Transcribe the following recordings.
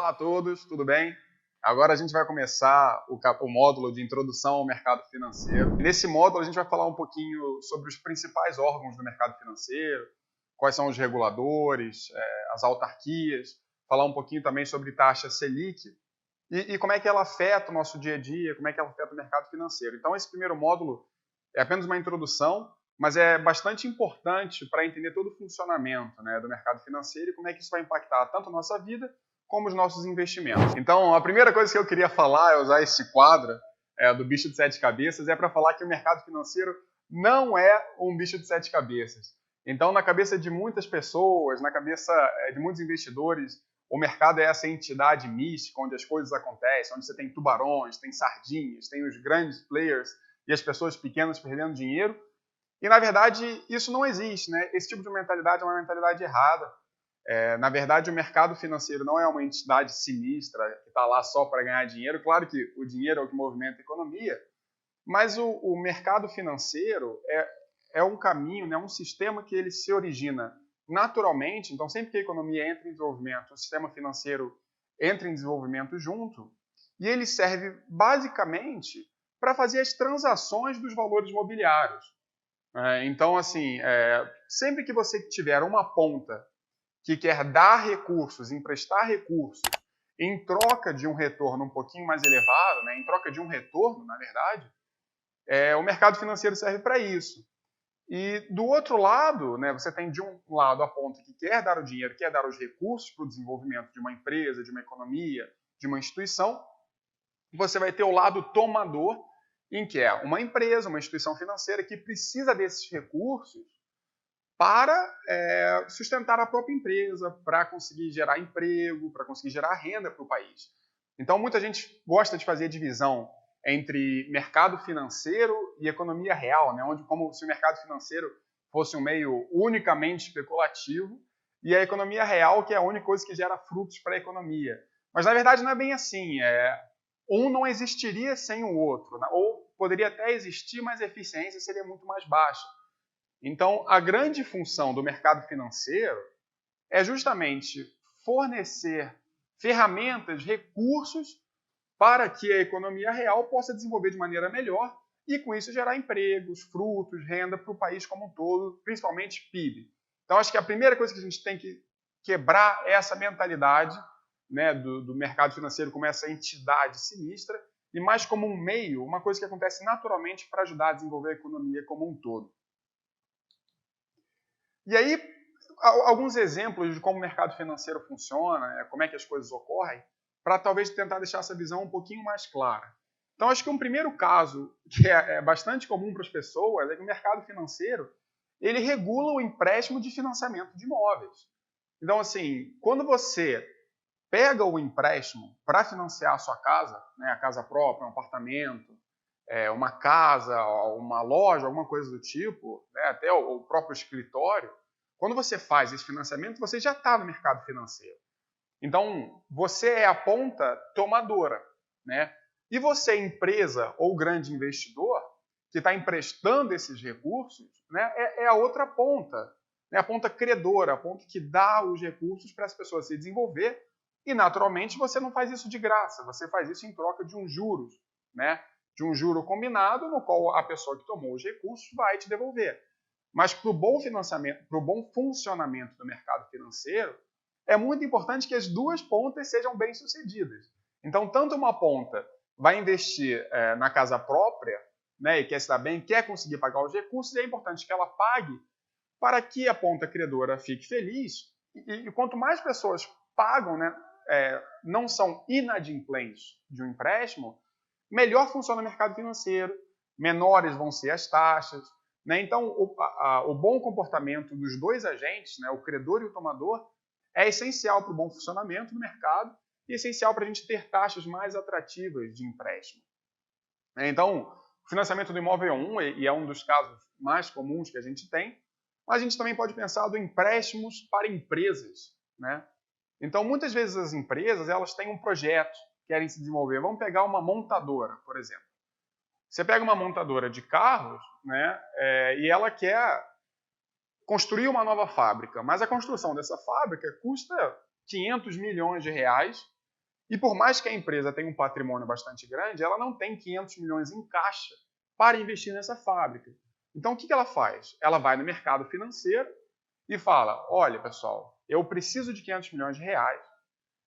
Olá a todos, tudo bem? Agora a gente vai começar o módulo de introdução ao mercado financeiro. Nesse módulo a gente vai falar um pouquinho sobre os principais órgãos do mercado financeiro, quais são os reguladores, as autarquias, falar um pouquinho também sobre taxa Selic e como é que ela afeta o nosso dia a dia, como é que ela afeta o mercado financeiro. Então esse primeiro módulo é apenas uma introdução, mas é bastante importante para entender todo o funcionamento, né, do mercado financeiro e como é que isso vai impactar tanto a nossa vida como os nossos investimentos. Então, a primeira coisa que eu queria falar é usar esse quadro do bicho de sete cabeças, é para falar que o mercado financeiro não é um bicho de sete cabeças. Então, na cabeça de muitas pessoas, na cabeça de muitos investidores, o mercado é essa entidade mística onde as coisas acontecem, onde você tem tubarões, tem sardinhas, tem os grandes players e as pessoas pequenas perdendo dinheiro. E, na verdade, isso não existe, né? Esse tipo de mentalidade é uma mentalidade errada. Na verdade, o mercado financeiro não é uma entidade sinistra que está lá só para ganhar dinheiro. Claro que o dinheiro é o que movimenta a economia, mas o mercado financeiro é um caminho, né, um sistema que ele se origina naturalmente. Então, sempre que a economia entra em desenvolvimento, o sistema financeiro entra em desenvolvimento junto, e ele serve basicamente para fazer as transações dos valores mobiliários. Então, assim, sempre que você tiver uma ponta que quer dar recursos, emprestar recursos, em troca de um retorno um pouquinho mais elevado, né, em troca de um retorno, na verdade, o mercado financeiro serve para isso. E do outro lado, né, você tem de um lado a ponta que quer dar o dinheiro, quer dar os recursos para o desenvolvimento de uma empresa, de uma economia, de uma instituição. Você vai ter o lado tomador, em que é uma empresa, uma instituição financeira que precisa desses recursos para sustentar a própria empresa, para conseguir gerar emprego, para conseguir gerar renda para o país. Então, muita gente gosta de fazer a divisão entre mercado financeiro e economia real, né? Como se o mercado financeiro fosse um meio unicamente especulativo e a economia real, que é a única coisa que gera frutos para a economia. Mas, na verdade, não é bem assim. Um não existiria sem o outro, né? Ou poderia até existir, mas a eficiência seria muito mais baixa. Então, a grande função do mercado financeiro é justamente fornecer ferramentas, recursos para que a economia real possa desenvolver de maneira melhor e, com isso, gerar empregos, frutos, renda para o país como um todo, principalmente PIB. Então, acho que a primeira coisa que a gente tem que quebrar é essa mentalidade, né, do mercado financeiro como essa entidade sinistra e mais como um meio, uma coisa que acontece naturalmente para ajudar a desenvolver a economia como um todo. E aí, alguns exemplos de como o mercado financeiro funciona, como é que as coisas ocorrem, para talvez tentar deixar essa visão um pouquinho mais clara. Então, acho que um primeiro caso que é bastante comum para as pessoas é que o mercado financeiro ele regula o empréstimo de financiamento de imóveis. Então, assim, quando você pega o empréstimo para financiar a sua casa, né, a casa própria, um apartamento, uma casa, uma loja, alguma coisa do tipo, né, até o próprio escritório, quando você faz esse financiamento, você já está no mercado financeiro. Então, você é a ponta tomadora, né? E você, empresa ou grande investidor, que está emprestando esses recursos, né, é a outra ponta, né, a ponta credora, a ponta que dá os recursos para as pessoas se desenvolver. E, naturalmente, você não faz isso de graça, você faz isso em troca de uns juros, né? De um juro combinado, no qual a pessoa que tomou os recursos vai te devolver. Mas para o bom financiamento, para o bom funcionamento do mercado financeiro, é muito importante que as duas pontas sejam bem-sucedidas. Então, tanto uma ponta vai investir na casa própria, né, e quer se dar bem, quer conseguir pagar os recursos, e é importante que ela pague para que a ponta credora fique feliz. E quanto mais pessoas pagam, né, não são inadimplentes de um empréstimo, melhor funciona o mercado financeiro, menores vão ser as taxas. Né? Então, o bom comportamento dos dois agentes, né, o credor e o tomador, é essencial para o bom funcionamento do mercado e essencial para a gente ter taxas mais atrativas de empréstimo. Então, o financiamento do imóvel é e é um dos casos mais comuns que a gente tem, mas a gente também pode pensar do empréstimos para empresas. Né? Então, muitas vezes as empresas elas têm um projeto, querem se desenvolver. Vamos pegar uma montadora, por exemplo. Você pega uma montadora de carros, né, e ela quer construir uma nova fábrica, mas a construção dessa fábrica custa 500 milhões de reais E por mais que a empresa tenha um patrimônio bastante grande, ela não tem 500 milhões em caixa para investir nessa fábrica. Então, o que ela faz? Ela vai no mercado financeiro e fala, olha, pessoal, eu preciso de 500 milhões de reais,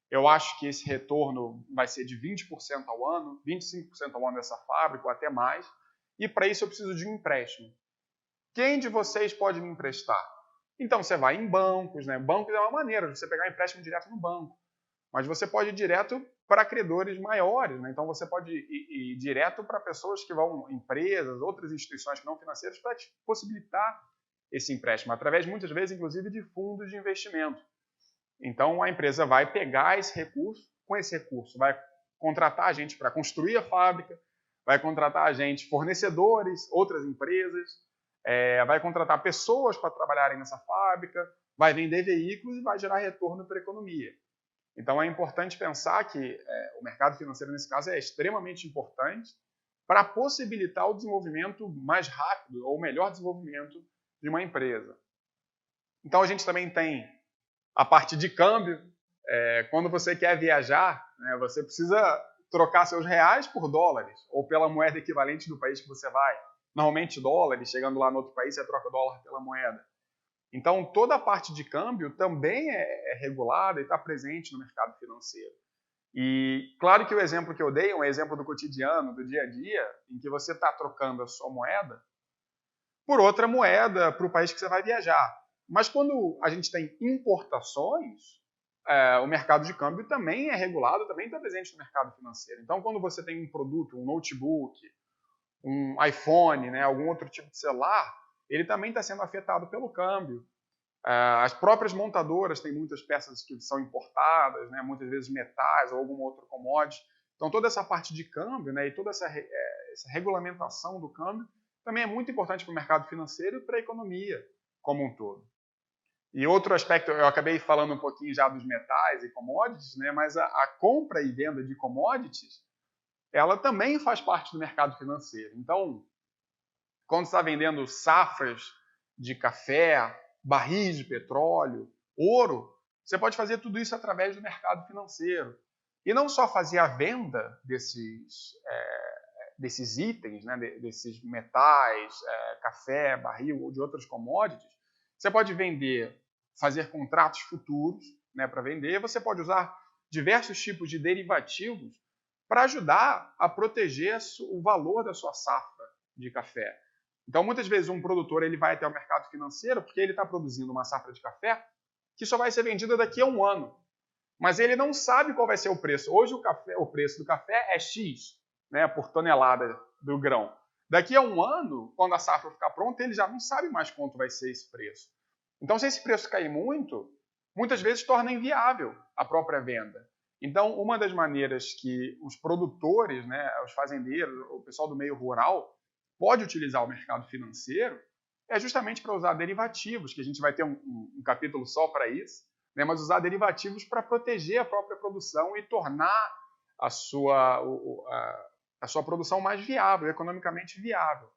eu acho que esse retorno vai ser de 20% ao ano, 25% ao ano dessa fábrica, ou até mais, e para isso eu preciso de um empréstimo. Quem de vocês pode me emprestar? Então você vai em bancos, né? Bancos é uma maneira de você pegar um empréstimo direto no banco. Mas você pode ir direto para credores maiores, né? Então você pode ir direto para pessoas que vão, empresas, outras instituições que não financeiras, para te possibilitar esse empréstimo, através muitas vezes, inclusive, de fundos de investimento. Então a empresa vai pegar esse recurso, com esse recurso vai contratar a gente para construir a fábrica, vai contratar a gente, fornecedores, outras empresas, vai contratar pessoas para trabalharem nessa fábrica, vai vender veículos e vai gerar retorno para a economia. Então é importante pensar que o mercado financeiro, nesse caso, é extremamente importante para possibilitar o desenvolvimento mais rápido ou melhor desenvolvimento de uma empresa. Então a gente também tem a parte de câmbio. Quando você quer viajar, né, você precisa trocar seus reais por dólares ou pela moeda equivalente do país que você vai. Normalmente dólares, chegando lá no outro país, você troca o dólar pela moeda. Então, toda a parte de câmbio também é regulada e está presente no mercado financeiro. E claro que o exemplo que eu dei é um exemplo do cotidiano, do dia a dia, em que você está trocando a sua moeda por outra moeda para o país que você vai viajar. Mas quando a gente tem importações, o mercado de câmbio também é regulado, também está presente no mercado financeiro. Então, quando você tem um produto, um notebook, um iPhone, né, algum outro tipo de celular, ele também está sendo afetado pelo câmbio. As próprias montadoras têm muitas peças que são importadas, né, muitas vezes metais ou algum outro commodity. Então, toda essa parte de câmbio, né, e toda essa regulamentação do câmbio também é muito importante para o mercado financeiro e para a economia como um todo. E outro aspecto, eu acabei falando um pouquinho já dos metais e commodities, né, mas a compra e venda de commodities, ela também faz parte do mercado financeiro. Então, quando você está vendendo safras de café, barris de petróleo, ouro, você pode fazer tudo isso através do mercado financeiro. E não só fazer a venda desses itens, né, desses metais, café, barril ou de outras commodities, você pode fazer contratos futuros, né, para vender, você pode usar diversos tipos de derivativos para ajudar a proteger o valor da sua safra de café. Então, muitas vezes, um produtor ele vai até o mercado financeiro porque ele está produzindo uma safra de café que só vai ser vendida daqui a um ano. Mas ele não sabe qual vai ser o preço. Hoje o preço do café é X, né, por tonelada do grão. Daqui a um ano, quando a safra ficar pronta, ele já não sabe mais quanto vai ser esse preço. Então, se esse preço cair muito, muitas vezes torna inviável a própria venda. Então, uma das maneiras que os produtores, né, os fazendeiros, o pessoal do meio rural, pode utilizar o mercado financeiro é justamente para usar derivativos, que a gente vai ter um capítulo só para isso, né, mas usar derivativos para proteger a própria produção e tornar a sua produção mais viável, economicamente viável.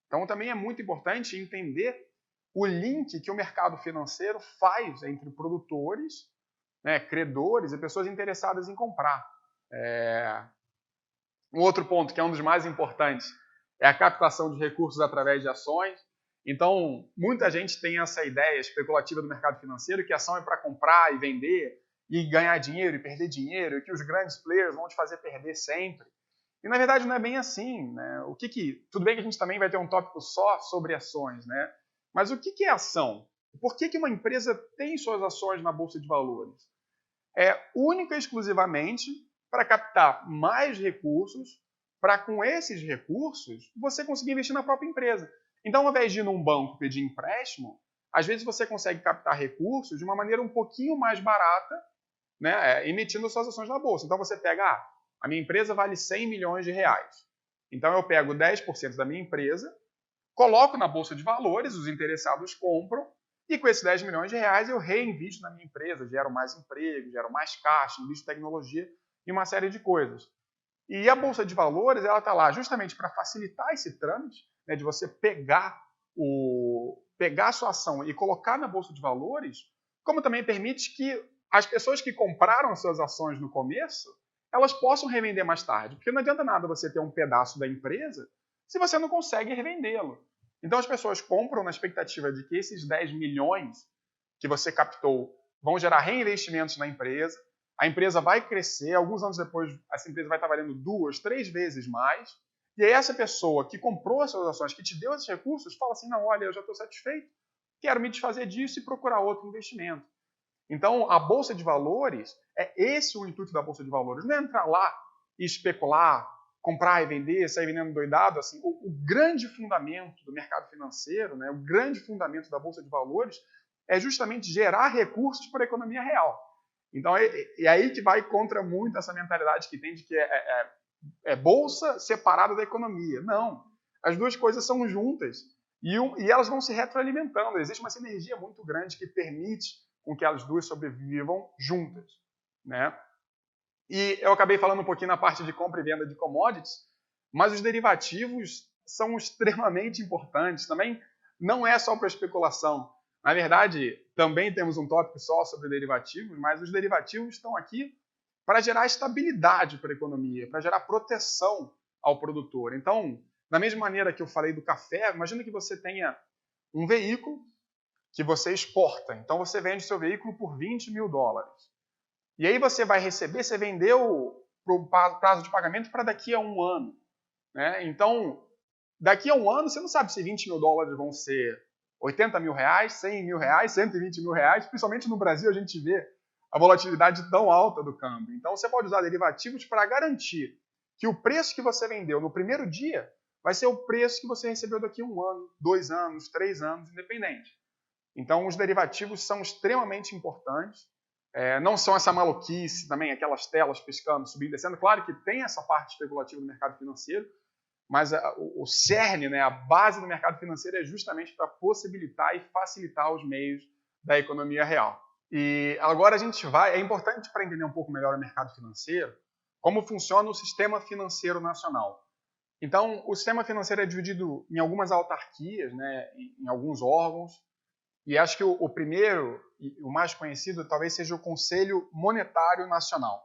Então, também é muito importante entender o link que o mercado financeiro faz entre produtores, né, credores e pessoas interessadas em comprar. Um outro ponto, que é um dos mais importantes, é a captação de recursos através de ações. Então, muita gente tem essa ideia especulativa do mercado financeiro que a ação é para comprar e vender e ganhar dinheiro e perder dinheiro e que os grandes players vão te fazer perder sempre. E, na verdade, não é bem assim, né? Tudo bem que a gente também vai ter um tópico só sobre ações, né? Mas o que é ação? Por que uma empresa tem suas ações na Bolsa de Valores? É única e exclusivamente para captar mais recursos, para com esses recursos você conseguir investir na própria empresa. Então, ao invés de ir num banco pedir empréstimo, às vezes você consegue captar recursos de uma maneira um pouquinho mais barata, né, emitindo suas ações na bolsa. Então você pega, a minha empresa vale 100 milhões de reais. Então eu pego 10% da minha empresa, coloco na bolsa de valores, os interessados compram, e com esses 10 milhões de reais eu reinvisto na minha empresa, gero mais emprego, gero mais caixa, invisto em tecnologia e uma série de coisas. E a Bolsa de Valores ela está lá justamente para facilitar esse trâmite, né, de você pegar a sua ação e colocar na Bolsa de Valores, como também permite que as pessoas que compraram suas ações no começo elas possam revender mais tarde. Porque não adianta nada você ter um pedaço da empresa se você não consegue revendê-lo. Então as pessoas compram na expectativa de que esses 10 milhões que você captou vão gerar reinvestimentos na empresa, a empresa vai crescer, alguns anos depois essa empresa vai estar valendo 2, 3 vezes mais, e aí essa pessoa que comprou as suas ações, que te deu esses recursos, fala assim, não, olha, eu já estou satisfeito, quero me desfazer disso e procurar outro investimento. Então, a Bolsa de Valores, é esse o intuito da Bolsa de Valores, não é entrar lá e especular, comprar e vender, sair vendendo doidado. Assim, o grande fundamento do mercado financeiro, né, o grande fundamento da Bolsa de Valores é justamente gerar recursos para a economia real. Então, é aí que vai contra muito essa mentalidade que tem de que é bolsa separada da economia. Não. As duas coisas são juntas e elas vão se retroalimentando. Existe uma sinergia muito grande que permite com que elas duas sobrevivam juntas, né? E eu acabei falando um pouquinho na parte de compra e venda de commodities, mas os derivativos são extremamente importantes. Também não é só para especulação. Na verdade, também temos um tópico só sobre derivativos, mas os derivativos estão aqui para gerar estabilidade para a economia, para gerar proteção ao produtor. Então, da mesma maneira que eu falei do café, imagina que você tenha um veículo que você exporta. Então, você vende seu veículo por 20 mil dólares. E aí você vai receber, você vendeu o prazo de pagamento para daqui a um ano. Né? Então, daqui a um ano, você não sabe se 20 mil dólares vão ser 80 mil reais, 100 mil reais, 120 mil reais. Principalmente no Brasil, a gente vê a volatilidade tão alta do câmbio. Então, você pode usar derivativos para garantir que o preço que você vendeu no primeiro dia vai ser o preço que você recebeu daqui a um ano, 2 anos, 3 anos, independente. Então, os derivativos são extremamente importantes. Não são essa maluquice também, aquelas telas piscando, subindo e descendo. Claro que tem essa parte especulativa do mercado financeiro, mas o cerne, né, a base do mercado financeiro é justamente para possibilitar e facilitar os meios da economia real. E agora a gente é importante para entender um pouco melhor o mercado financeiro, como funciona o sistema financeiro nacional. Então, o sistema financeiro é dividido em algumas autarquias, né, em alguns órgãos, e acho que o primeiro, e o mais conhecido, talvez seja o Conselho Monetário Nacional.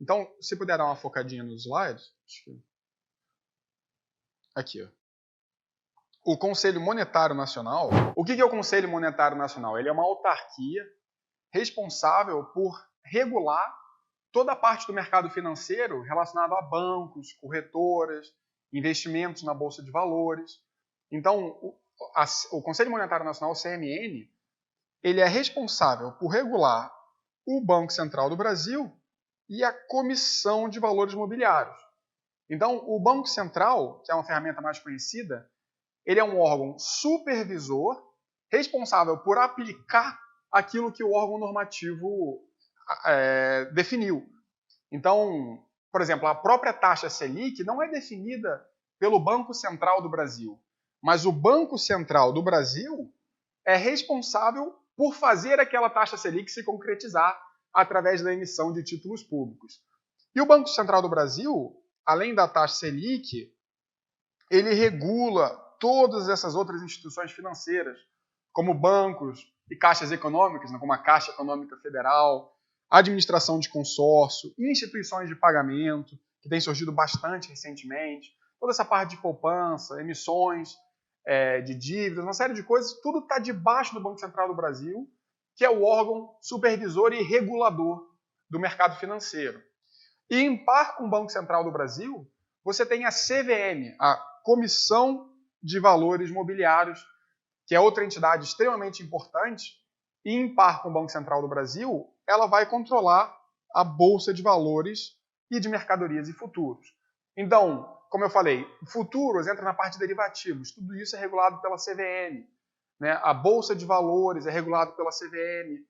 Então, se puder dar uma focadinha nos slides. Aqui, ó. O Conselho Monetário Nacional. O que é o Conselho Monetário Nacional? Ele é uma autarquia responsável por regular toda a parte do mercado financeiro relacionada a bancos, corretoras, investimentos na Bolsa de Valores. Então, o Conselho Monetário Nacional, o CMN, ele é responsável por regular o Banco Central do Brasil e a Comissão de Valores Mobiliários. Então, o Banco Central, que é uma ferramenta mais conhecida, ele é um órgão supervisor responsável por aplicar aquilo que o órgão normativo definiu. Então, por exemplo, a própria taxa Selic não é definida pelo Banco Central do Brasil, mas o Banco Central do Brasil é responsável por fazer aquela taxa Selic se concretizar através da emissão de títulos públicos. E o Banco Central do Brasil, além da taxa Selic, ele regula todas essas outras instituições financeiras, como bancos e caixas econômicas, como a Caixa Econômica Federal, administração de consórcio, instituições de pagamento, que tem surgido bastante recentemente, toda essa parte de poupança, emissões de dívidas, uma série de coisas, tudo está debaixo do Banco Central do Brasil, que é o órgão supervisor e regulador do mercado financeiro. E em par com o Banco Central do Brasil, você tem a CVM, a Comissão de Valores Mobiliários, que é outra entidade extremamente importante, e em par com o Banco Central do Brasil, ela vai controlar a Bolsa de Valores e de mercadorias e futuros. Então, como eu falei, futuros entra na parte de derivativos, tudo isso é regulado pela CVM. Né? A Bolsa de Valores é regulado pela CVM.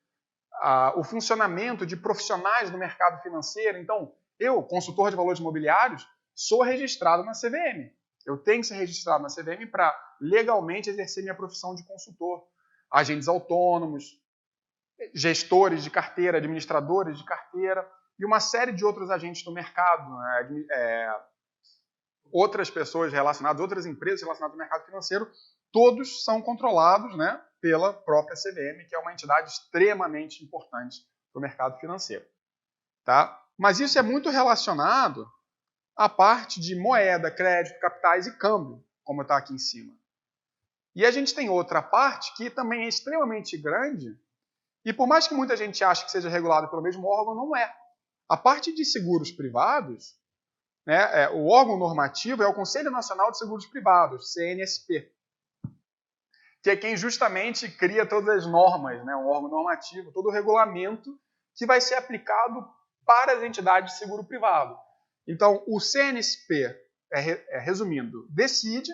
O funcionamento de profissionais do mercado financeiro. Então, eu, consultor de valores imobiliários, sou registrado na CVM. Eu tenho que ser registrado na CVM para legalmente exercer minha profissão de consultor. Agentes autônomos, gestores de carteira, administradores de carteira e uma série de outros agentes do mercado, né? Outras pessoas relacionadas, outras empresas relacionadas ao mercado financeiro, todos são controlados, né, pela própria CVM, que é uma entidade extremamente importante para o mercado financeiro. Tá? Mas isso é muito relacionado à parte de moeda, crédito, capitais e câmbio, como está aqui em cima. E a gente tem outra parte que também é extremamente grande, e por mais que muita gente ache que seja regulado pelo mesmo órgão, não é. A parte de seguros privados, né, o órgão normativo é o Conselho Nacional de Seguros Privados, CNSP, que é quem justamente cria todas as normas, né, um órgão normativo, todo o regulamento que vai ser aplicado para as entidades de seguro privado. Então, o CNSP, resumindo, decide,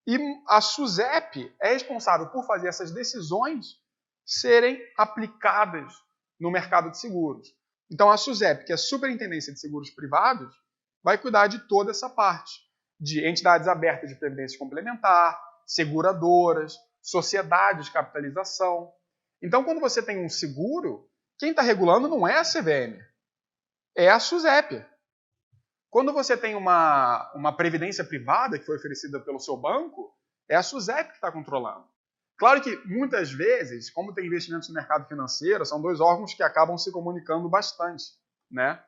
e a SUSEP é responsável por fazer essas decisões serem aplicadas no mercado de seguros. Então, a SUSEP, que é a Superintendência de Seguros Privados, vai cuidar de toda essa parte, de entidades abertas de previdência complementar, seguradoras, sociedades de capitalização. Então, quando você tem um seguro, quem está regulando não é a CVM, é a SUSEP. Quando você tem uma previdência privada que foi oferecida pelo seu banco, é a SUSEP que está controlando. Claro que, muitas vezes, como tem investimentos no mercado financeiro, são dois órgãos que acabam se comunicando bastante, né?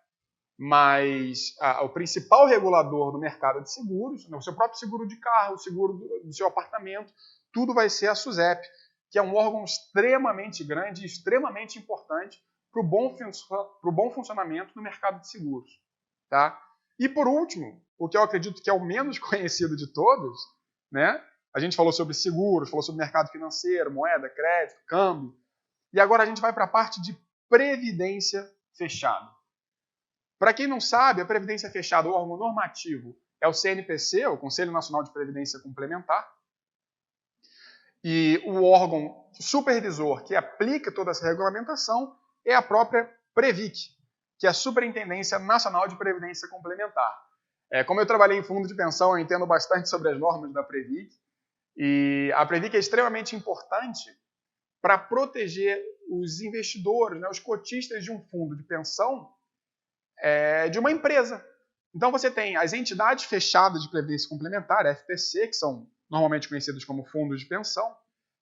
Mas o principal regulador do mercado de seguros, o seu próprio seguro de carro, o seguro do seu apartamento, tudo vai ser a SUSEP, que é um órgão extremamente grande e extremamente importante para o bom funcionamento do mercado de seguros. Tá? E por último, o que eu acredito que é o menos conhecido de todos, né? A gente falou sobre seguros, falou sobre mercado financeiro, moeda, crédito, câmbio, e agora a gente vai para a parte de previdência fechada. Para quem não sabe, a previdência fechada, o órgão normativo, é o CNPC, o Conselho Nacional de Previdência Complementar, e o órgão supervisor que aplica toda essa regulamentação é a própria Previc, que é a Superintendência Nacional de Previdência Complementar. Como eu trabalhei em fundo de pensão, eu entendo bastante sobre as normas da Previc, e a Previc é extremamente importante para proteger os investidores, né, os cotistas de um fundo de pensão de uma empresa. Então você tem as entidades fechadas de previdência complementar, FPC, que são normalmente conhecidos como fundos de pensão,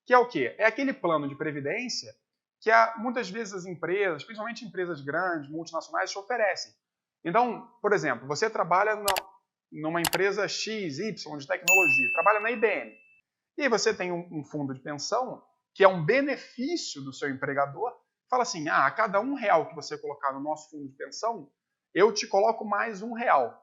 que é o quê? É aquele plano de previdência que muitas vezes as empresas, principalmente empresas grandes, multinacionais, te oferecem. Então, por exemplo, você trabalha numa empresa X, Y de tecnologia, trabalha na IBM, e aí você tem um fundo de pensão que é um benefício do seu empregador, fala assim, a cada R$1 que você colocar no nosso fundo de pensão, eu te coloco mais R$1.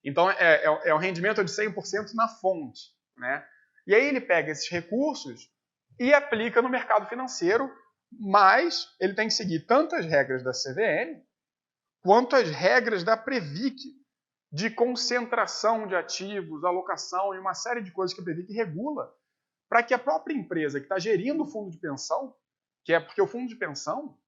Então, é um rendimento de 100% na fonte. Né? E aí ele pega esses recursos e aplica no mercado financeiro, mas ele tem que seguir tanto as regras da CVM, quanto as regras da Previc, de concentração de ativos, alocação e uma série de coisas que a Previc regula, para que a própria empresa que está gerindo o fundo de pensão, que é porque o fundo de pensão,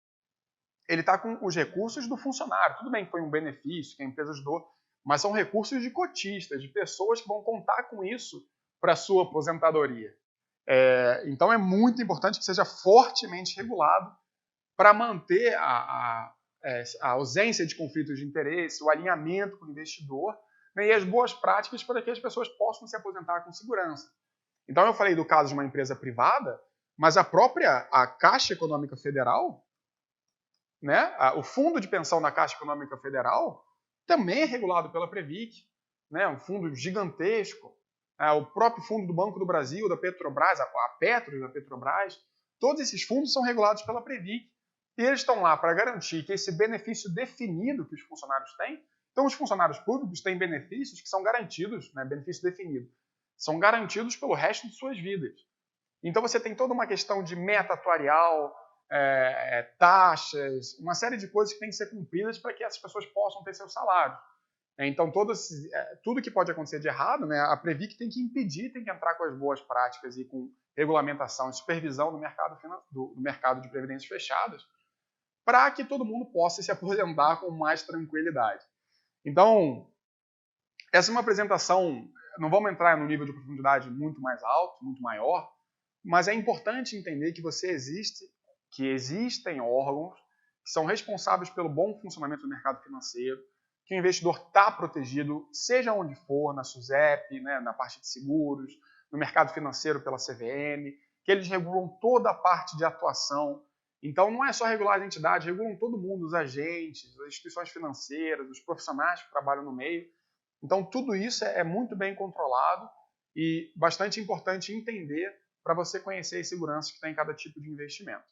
ele está com os recursos do funcionário. Tudo bem que foi um benefício que a empresa ajudou, mas são recursos de cotistas, de pessoas que vão contar com isso para a sua aposentadoria. Então é muito importante que seja fortemente regulado para manter a ausência de conflitos de interesse, o alinhamento com o investidor, né, e as boas práticas para que as pessoas possam se aposentar com segurança. Então eu falei do caso de uma empresa privada, mas a Caixa Econômica Federal, né, o fundo de pensão da Caixa Econômica Federal, também é regulado pela Previc, né, um fundo gigantesco. O próprio fundo do Banco do Brasil, da Petrobras, a Petros da Petrobras, todos esses fundos são regulados pela Previc. E eles estão lá para garantir que esse benefício definido que os funcionários têm, então os funcionários públicos têm benefícios que são garantidos, né, benefício definido, são garantidos pelo resto de suas vidas. Então você tem toda uma questão de meta atuarial, taxas, uma série de coisas que têm que ser cumpridas para que essas pessoas possam ter seu salário. Então tudo que pode acontecer de errado, né, a Previc tem que impedir, tem que entrar com as boas práticas e com regulamentação e supervisão do mercado de previdências fechadas, para que todo mundo possa se aposentar com mais tranquilidade. Então, essa é uma apresentação, não vamos entrar no nível de profundidade muito mais alto, muito maior, mas é importante entender que existem órgãos que são responsáveis pelo bom funcionamento do mercado financeiro, que o investidor está protegido, seja onde for, na SUSEP, né, na parte de seguros, no mercado financeiro pela CVM, que eles regulam toda a parte de atuação Então, não é só regular as entidades, regulam todo mundo, os agentes, as instituições financeiras, os profissionais que trabalham no meio. Então, tudo isso é muito bem controlado e bastante importante entender para você conhecer as seguranças que tem em cada tipo de investimento.